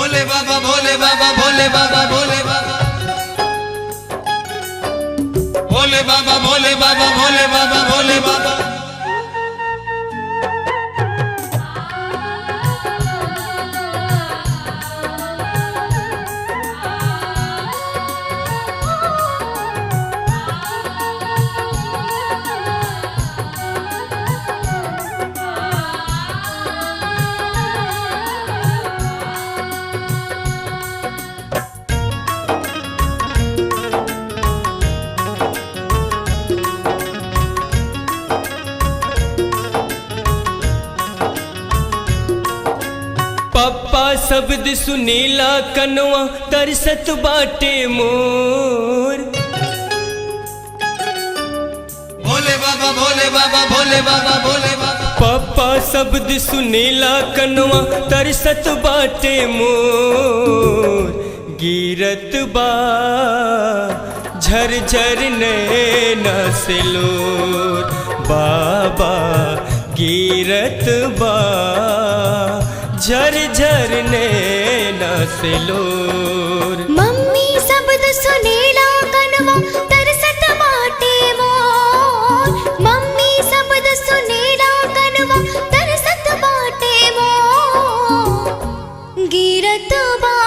भोले बाबा भोले बाबा भोले बाबा भोले बाबा भोले बाबा भोले बाबा भोले बाबा भोले बाबा। पप्पा शब्द सुनीला कनवा तरसत बाटे मोर। भोले बाबा भोले बाबा भोले बाबा भोले बाबा। पप्पा शब्द सुनीला कनवा तरसत बाटे मोर। गिरत बा झरझर नैना से लोर। बाबा गिरत बा झरझर नैना से लोर। मम्मी शब्द सुनीला कनवा तरसत बाटे मोर। मम्मी शब्द सुनीला कनवा तरसत बाटे मोर। गिरत बा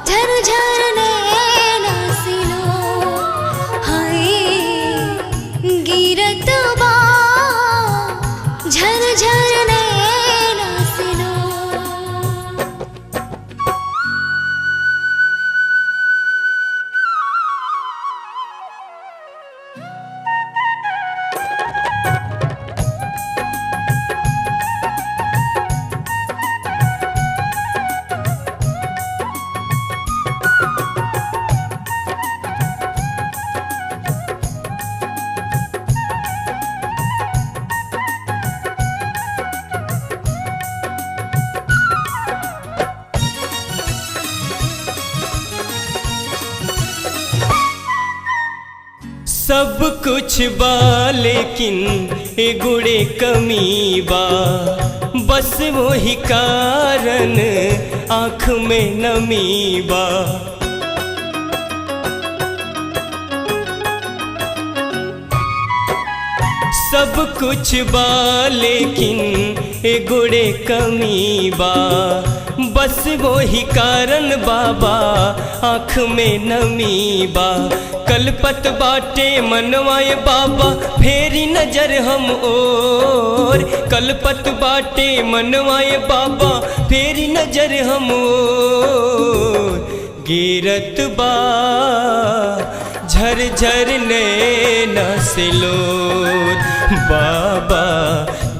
झरझर नैना से लोर। हाय गिरत बा झरझर नैना से लोर। सब कुछ बा लेकिन ए गुड़े कमी बा। बस वही कारण आँख में नमी बा। सब कुछ बा लेकिन ए गुड़े कमी बा। बस वही कारण बाबा आँख में नमी बा। कलपत बाटे मनवाए बाबा फेरी नजर हम ओर। कलपत बाटे मनवाए बाबा फेरी नजर हम ओर। गिरत बा झरझर नैना से लोर। बाबा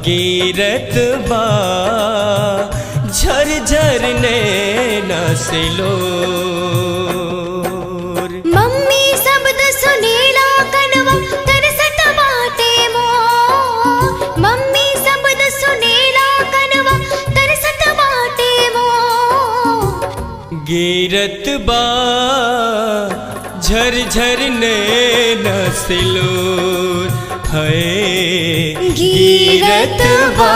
गिरत बा झरझर नैना से लोर। मम्मी शब्द सुनीला कनवा तरसत बाटे मोर। मम्मी शब्द सुनीला कनवा तरसत बाटे मोर। गिरत बा झरझर नैना से लोर। है गिरत बा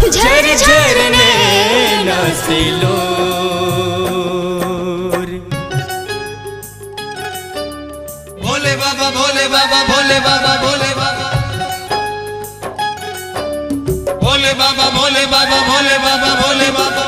झरझर नैना से लोर। भोले बाबा भोले बाबा भोले बाबा भोले बाबा भोले बाबा भोले बाबा भोले बाबा भोले बाबा।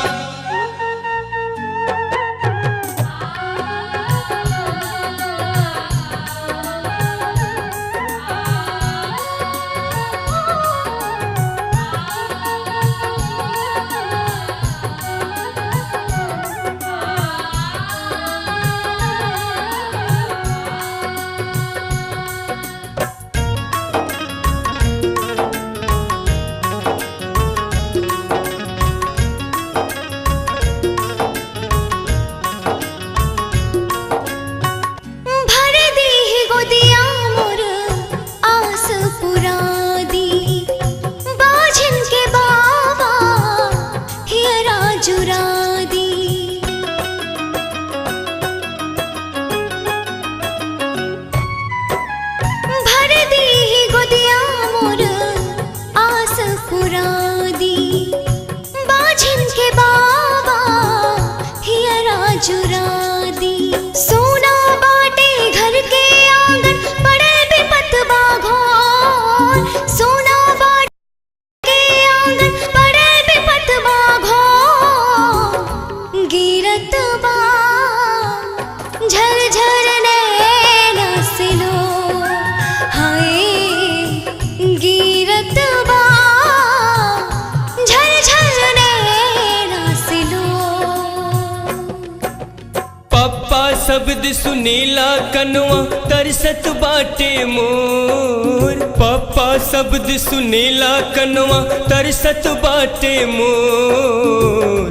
सुनीला कनवा तरसत बाटे मोर। पापा शब्द सुनीला कनवा तरसत बाटे मोर।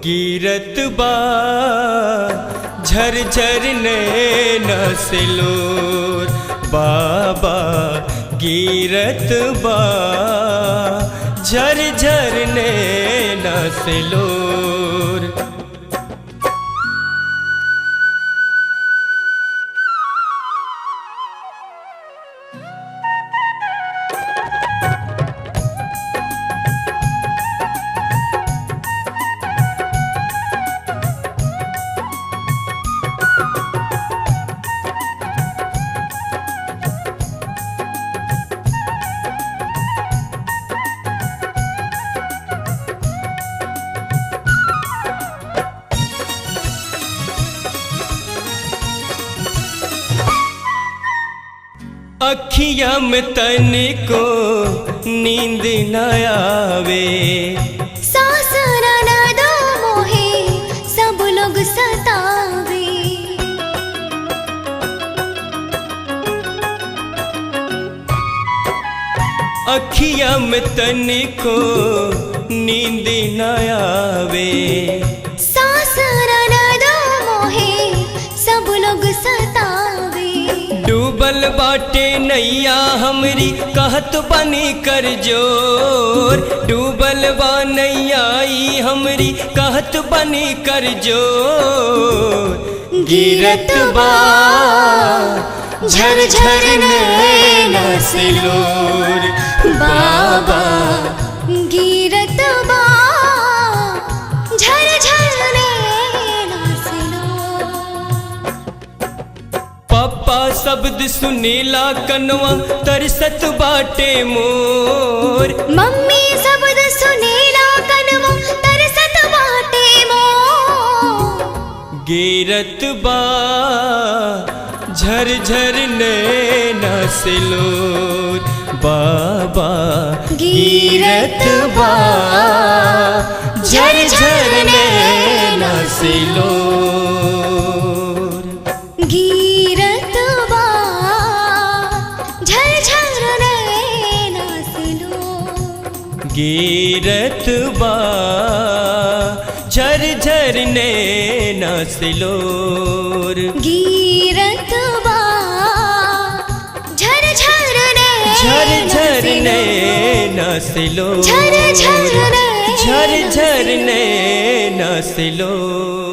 गिरत बा झरझर नैना से लोर। बाबा गिरत बा झरझर नैना से लोर। अखिया में तनिको नींद न आवे। सास ननद मोहे सब लोग सतावे। अखिया में तनिको नींद न आवे। सास ननद मोहे सब लोग सतावे। डूबल बाटे नैया हमरी कहत बनी कर जोर। डूबल बा नैया ई हमरी कहत बनी कर जोर। गिरत बा झरझर नैना से लोर। बाबा गिरत बा झरझर नैना से लोर। पापा शब्द सुनीला कनवा तरसत बाटे मोर। मम्मी शब्द सुनीला कनवा तरसत बाटे मोर। गिरत बा झरझर नैना से लोर। बाबा गिरत बा झरझर नैना से लोर। गिरत बा झरझर नैना से लोर। गिरत बा झरझर नैना से लोर। गिरत बा झरझर नैना से लोर। झरझर झरझर नैना से लोर।